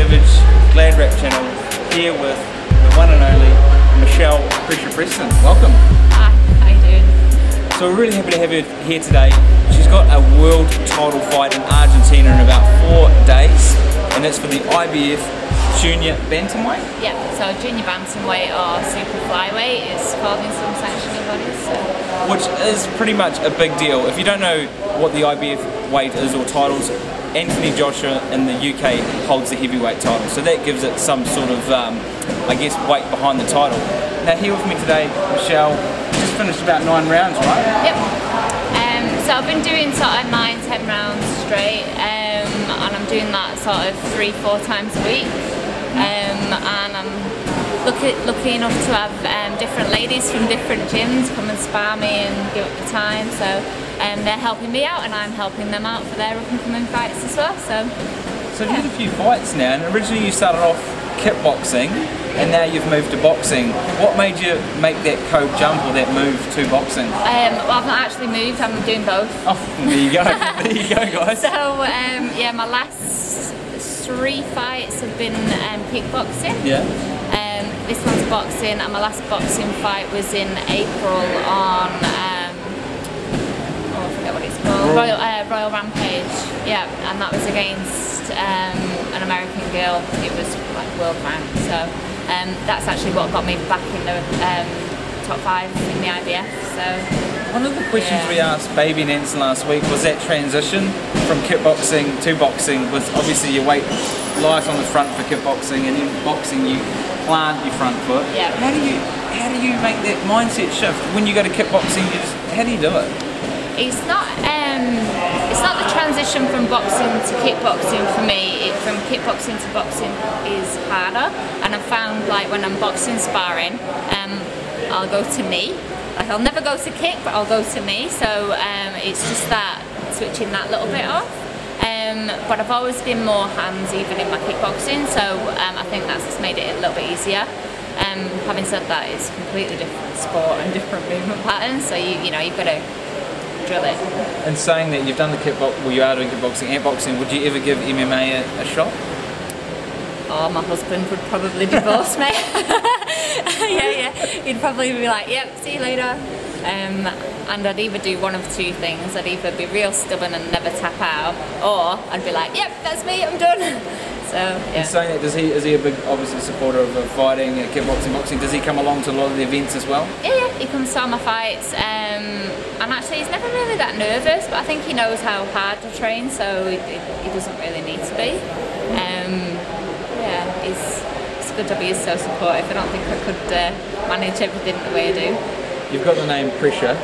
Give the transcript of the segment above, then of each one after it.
Savage, GladrapChannel, here with the one and only Michelle Preston. Welcome. Hi, how you doing? So we're really happy to have her here today. She's got a world title fight in Argentina in about 4 days, and that's for the IBF Junior Bantamweight? Yeah, so junior bantamweight or super flyweight is called in some sanctioning bodies. So. Which is pretty much a big deal. If you don't know what the IBF weight is or titles, Anthony Joshua in the UK holds the heavyweight title, so that gives it some sort of, I guess, weight behind the title. Now here with me today, Michelle, just finished about 9 rounds, right? Yep. So I've been doing sort of 9-10 rounds straight, and I'm doing that sort of 3-4 times a week. And I'm lucky enough to have different ladies from different gyms come and spar me and give up the time. So they're helping me out and I'm helping them out for their up and coming fights as well. So you've had a few fights now, and originally you started off kickboxing and now you've moved to boxing. What made you make that code jump or that move to boxing? Well, I've not actually moved, I'm doing both. Oh, there you go. There you go, guys. So yeah, my last 3 fights have been kickboxing. Yeah. This one's boxing, and my last boxing fight was in April on I forget what it's called. Royal Rampage. Yeah, and that was against an American girl. It was like world ranked. So that's actually what got me back in the top 5 in the IBF. So one of the questions we asked Baby Nancy last week was that transition from kickboxing to boxing, with obviously your weight light on the front for kickboxing, and in boxing you plant your front foot. Yeah. How do you make that mindset shift when you go to kickboxing? How do you do it? It's not the transition from boxing to kickboxing for me. From kickboxing to boxing is harder, and I found like when I'm boxing sparring, I'll go to knee. Like I'll never go to kick, but I'll go to knee. So it's just that switching that little bit off. But I've always been more hands even in my kickboxing, so I think that's just made it a little bit easier. Having said that, it's a completely different sport and different movement patterns, so you've got to drill it. And saying that you've done the you are doing kickboxing and boxing, would you ever give MMA a shot? Oh, my husband would probably divorce me. yeah, he'd probably be like, yep, see you later. And I'd either do one of 2 things. I'd either be real stubborn and never tap out, or I'd be like, yep, that's me, I'm done. So, yeah. And saying that, is he a big, obviously, supporter of fighting, kickboxing, boxing? Does he come along to a lot of the events as well? Yeah, he comes to all my fights. And actually, he's never really that nervous, but I think he knows how hard to train, so he doesn't really need to be. Yeah, it's a good job he is so supportive. I don't think I could manage everything the way I do. You've got the name Pressure.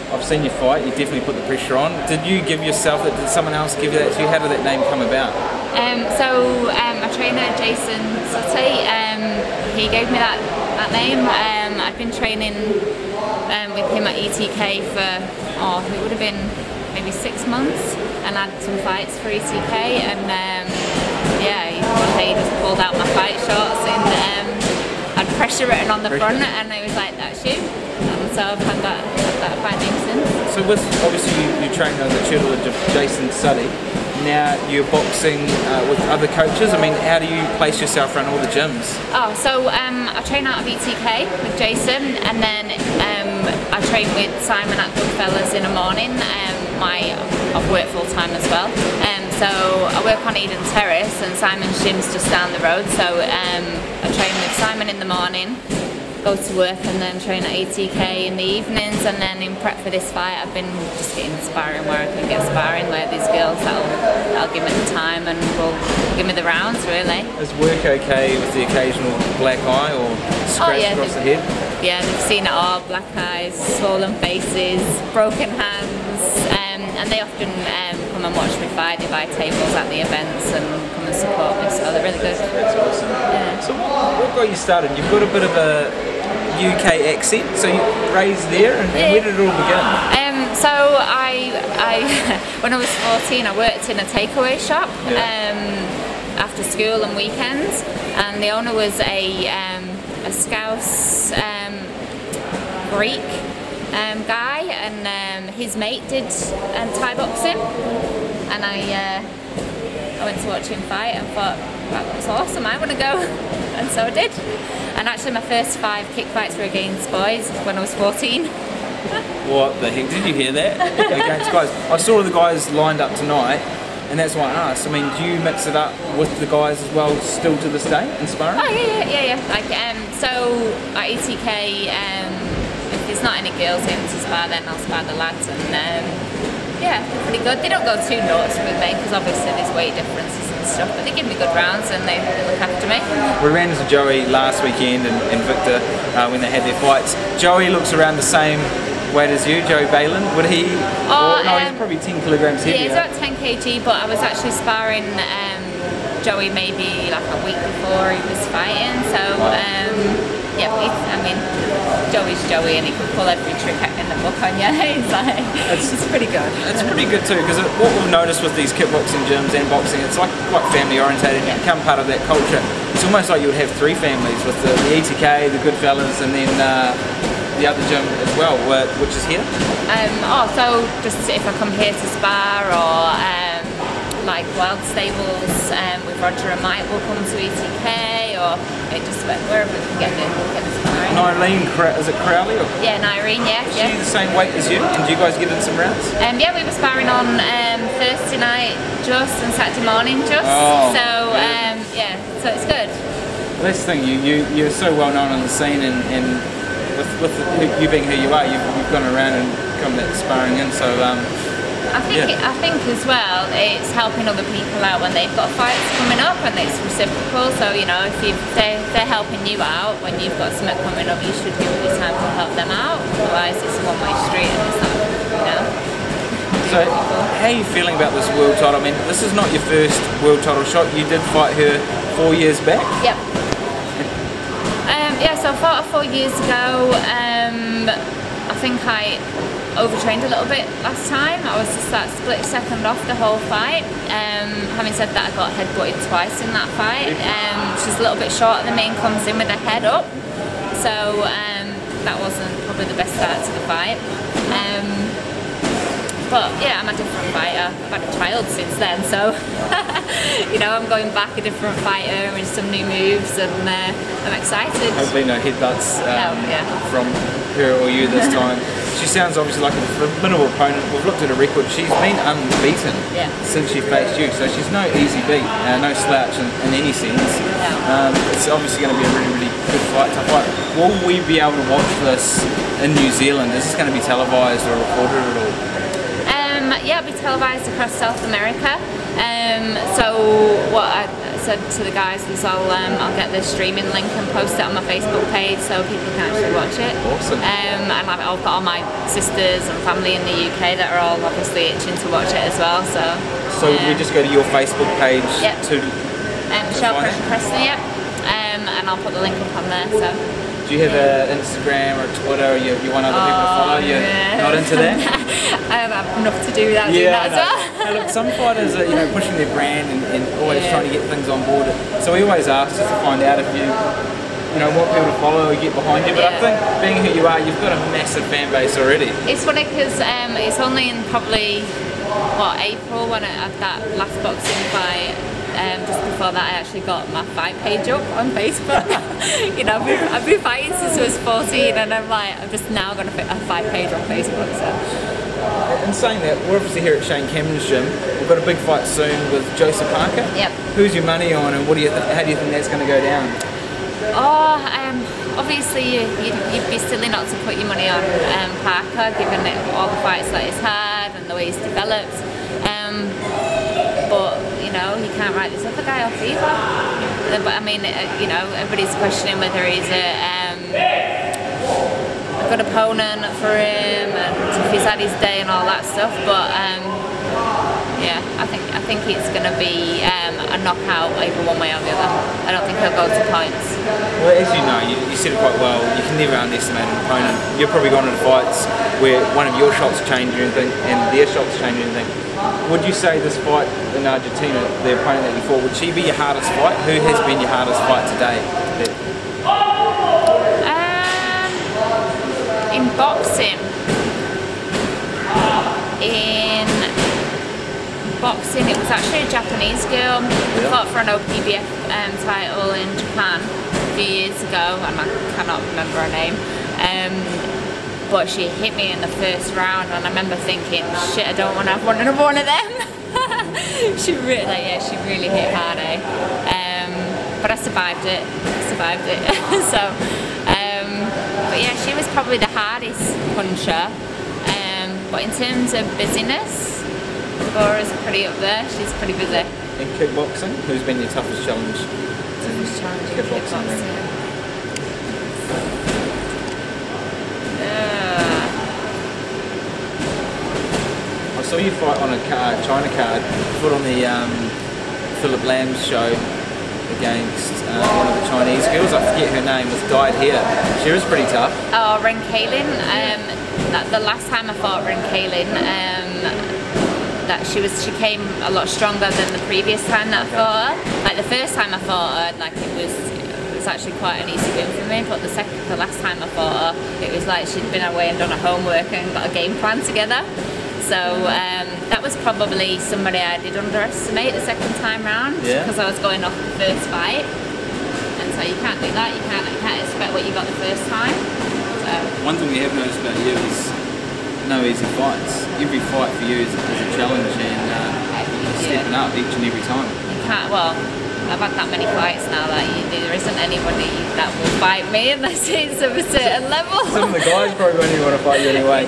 I've seen you fight, you definitely put the pressure on. Did you give yourself that? Did someone else give you that to you? How did that name come about? My trainer, Jason Sutty, he gave me that name. I'd been training with him at ETK for, it would have been maybe 6 months, and I had some fights for ETK, and yeah, one day he just pulled out my fight shorts and had pressure written on the front, and it was like, that's you. So I've had that fight name since. So with, obviously you train under the tutelage of Jason Sutty, now you're boxing with other coaches. I mean, how do you place yourself around all the gyms? Oh, so I train out of ETK with Jason, and then I train with Simon at Goodfellas in the morning. I've worked full time as well. So I work on Eden Terrace, and Simon's gym's just down the road. So I train with Simon in the morning, go to work, and then train at ATK in the evenings. And then in prep for this fight, I've been just getting sparring where I can get sparring, where these girls that'll give me the time and will give me the rounds, really. Is work okay with the occasional black eye or scratch across the head? Yeah, they've seen it all: black eyes, swollen faces, broken hands, and they often come and watch me fight. They buy tables at the events and come and support me, so they're really good. That's awesome. Yeah. So what got you started? You've got a bit of a UK accent, so you raised there, and where did it all begin? So I when I was 14, I worked in a takeaway shop after school and weekends, and the owner was a Scouse Greek guy, and his mate did Thai boxing, and I went to watch him fight and thought, that was awesome, I want to go. And so I did. And actually my first 5 kick fights were against boys when I was 14. What the heck, did you hear that? Against guys. I saw the guys lined up tonight, and that's why I asked. I mean, do you mix it up with the guys as well still to this day in sparring? Oh yeah. Like, so at ETK, if there's not any girls in to spar, then I'll spar the lads, and yeah, they're pretty good. They don't go too nuts with me because obviously there's weight differences and stuff, but they give me good rounds and they look after me. We ran into Joey last weekend and Victor when they had their fights. Joey looks around the same weight as you, Joey Balin. Would he? No, he's probably 10 kilograms heavier. Yeah, he's about 10 kg, but I was actually sparring Joey maybe like a week before he was fighting, so yeah, I mean, Joey's Joey and he can pull every trick in the book on you. It's pretty good. It's pretty good too, because what we've noticed with these kickboxing gyms and boxing, it's like quite family orientated. You become part of that culture. It's almost like you would have 3 families with the ETK, the Goodfellas, and then the other gym as well, which is here. So just if I come here to spar, or like Wild Stables with Roger and Mike will come to ETK, or it just wherever we can get the sparring. Nyreen, is it Crowley? Or? Yeah, Nyreen, yeah. Is she the same weight as you? And do you guys get in some rounds? Yeah, we were sparring on Thursday night just and Saturday morning just. Oh, so yeah, so it's good. Well, that's the thing, you're so well known on the scene, and with you being who you are, you've gone around and come that sparring in, so I think as well it's helping other people out when they've got fights coming up, and it's reciprocal. So you know, if they're helping you out when you've got something coming up, you should give them the time to help them out. Otherwise, it's a one-way street, and it's not, you know. So, how are you feeling about this world title? I mean, this is not your first world title shot. You did fight her 4 years back. Yep. Yeah, so I fought her 4 years ago. I think I overtrained a little bit last time. I was just that split second off the whole fight. Having said that, I got headbutted twice in that fight. She's a little bit shorter than me and comes in with her head up. So that wasn't probably the best start to the fight. But yeah, I'm a different fighter. I've had a child since then, so you know, I'm going back a different fighter with some new moves, and I'm excited. Hopefully no headbutts from her or you this time. She sounds obviously like a formidable opponent. We've looked at her record. She's been unbeaten since she faced you, so she's no easy beat, no slouch in any sense. It's obviously going to be a really, really good fight, tough fight. Will we be able to watch this in New Zealand? Is this going to be televised or recorded at all? Yeah, it'll be televised across South America. So what I said to the guys was I'll get the streaming link and post it on my Facebook page so people can actually watch it. Awesome. And I've got all my sisters and family in the UK that are all obviously itching to watch it as well. So we just go to your Facebook page to Michelle Preston, and I'll put the link up on there. So. Do you have an Instagram or Twitter, or you want other people to follow? You're not into that? I have enough to do without doing that as well. Look, some fighters are pushing their brand and always trying to get things on board. So we always ask just to find out if you want people to follow or get behind you. But I think being who you are, you've got a massive fan base already. It's funny because it's only in probably April when I had that last boxing fight. Just before that, I actually got my fight page up on Facebook. I've been fighting since I was 14, and I'm just now going to fit a fight page on Facebook. So. In saying that, we're obviously here at Shane Cameron's gym. We've got a big fight soon with Joseph Parker. Yep. Who's your money on, and how do you think that's going to go down? Obviously you'd be silly not to put your money on Parker, given all the fights that he's had and the way he's developed. But you can't write this other guy off either. But I mean, everybody's questioning whether he's a good opponent for him and if he's had his day and all that stuff. But yeah, I think it's going to be a knockout either one way or the other. I don't think he'll go to points. Well, as you know, you said it quite well, you can never underestimate an opponent. You've probably gone into fights where one of your shots change anything and their shots change anything. Would you say this fight in Argentina, the opponent that you fought, would she be your hardest fight? Who has been your hardest fight today? In boxing, boxing. It was actually a Japanese girl who fought for an WBA title in Japan a few years ago, and I cannot remember her name. But she hit me in the first round, and I remember thinking, shit, I don't want to have another one of them. she really hit hard, eh? But I survived it. So, but yeah, she was probably the hardest puncher. But in terms of busyness, Debora's pretty up there. She's pretty busy. In kickboxing, who's been your toughest challenge? Kickboxing. I saw you fight on a China card, put on the Philip Lamb's show against one of the Chinese girls. I forget her name, was dyed hair. She was pretty tough. Oh, Ren Kaylin. The last time I fought Ren Kaylin, she came a lot stronger than the previous time that I fought her. Like the first time I fought her, like it was actually quite an easy win for me. But the last time I fought her, it was like she'd been away and done her homework and got a game plan together. So that was probably somebody I did underestimate the second time round, because I was going off the first fight, and so you can't do that. You can't expect what you got the first time. So. One thing we have noticed about you is no easy fights. Every fight for you is a challenge, and stepping up each and every time. You can't. Well, I've had that many fights now that there isn't anybody that will fight me unless it's of a certain level. Some of the guys probably won't even want to fight you anyway.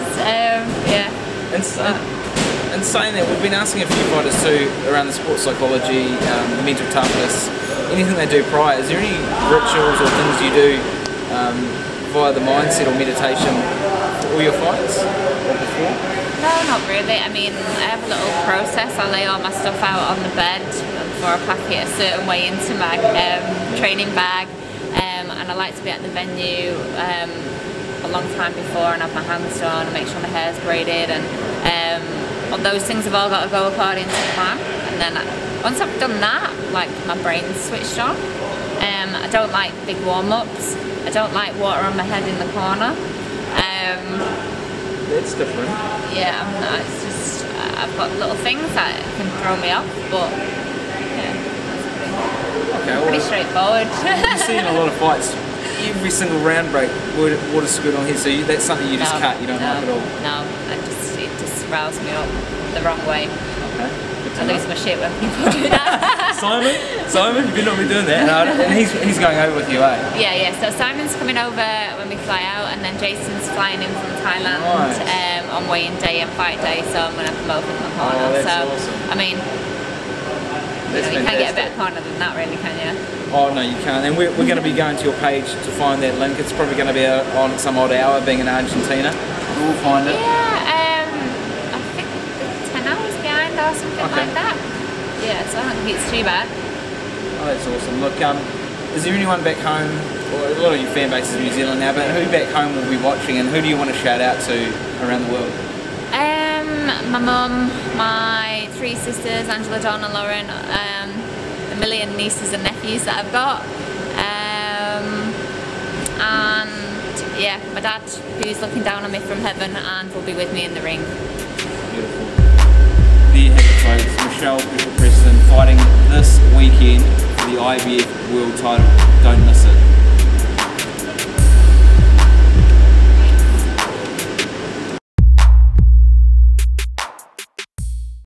Yeah. And saying that, we've been asking a few fighters too around the sports psychology, mental toughness, anything they do prior. Is there any rituals or things you do via the mindset or meditation for all your fights or before? No, not really. I mean, I have a little process. I lay all my stuff out on the bed before I pack it a certain way into my training bag, and I like to be at the venue a long time before and have my hands done and make sure my hair's braided, and all those things have all got to go according to plan. And then once I've done that, like my brain's switched on. I don't like big warm-ups. I don't like water on my head in the corner. It's different. Yeah, I'm not. It's just I've got little things that can throw me off, but yeah, that's pretty straightforward. You've seen a lot of fights. Every single round break, water squirt on here, so that's something you just cut, you don't like at all? No, it just riles me up the wrong way. Okay. I lose my shit when people do that. Simon, you've not been doing that, and he's going over with you, eh? Yeah, so Simon's coming over when we fly out, and then Jason's flying in from Thailand on weigh-in day and fight day, so I'm going to come over in the corner. Oh, that's awesome. I mean, you can't get a better corner than that, really, can you? Oh no, you can't. And we're going to be going to your page to find that link. It's probably going to be on some odd hour, being in Argentina. We'll find it. Yeah, I think 10 hours behind or something like that. Yeah, so I don't think it's too bad. Oh, that's awesome. Look, is there anyone back home, or a lot of your fan base is in New Zealand now, but who back home will be watching, and who do you want to shout out to around the world? My mum, my 3 sisters, Angela, Dawn and Lauren, the million nieces and nephews that I've got, and yeah, my dad, who's looking down on me from heaven and will be with me in the ring. Beautiful. There you have it, folks. Michelle Preston fighting this weekend for the IBF World title. Don't miss it.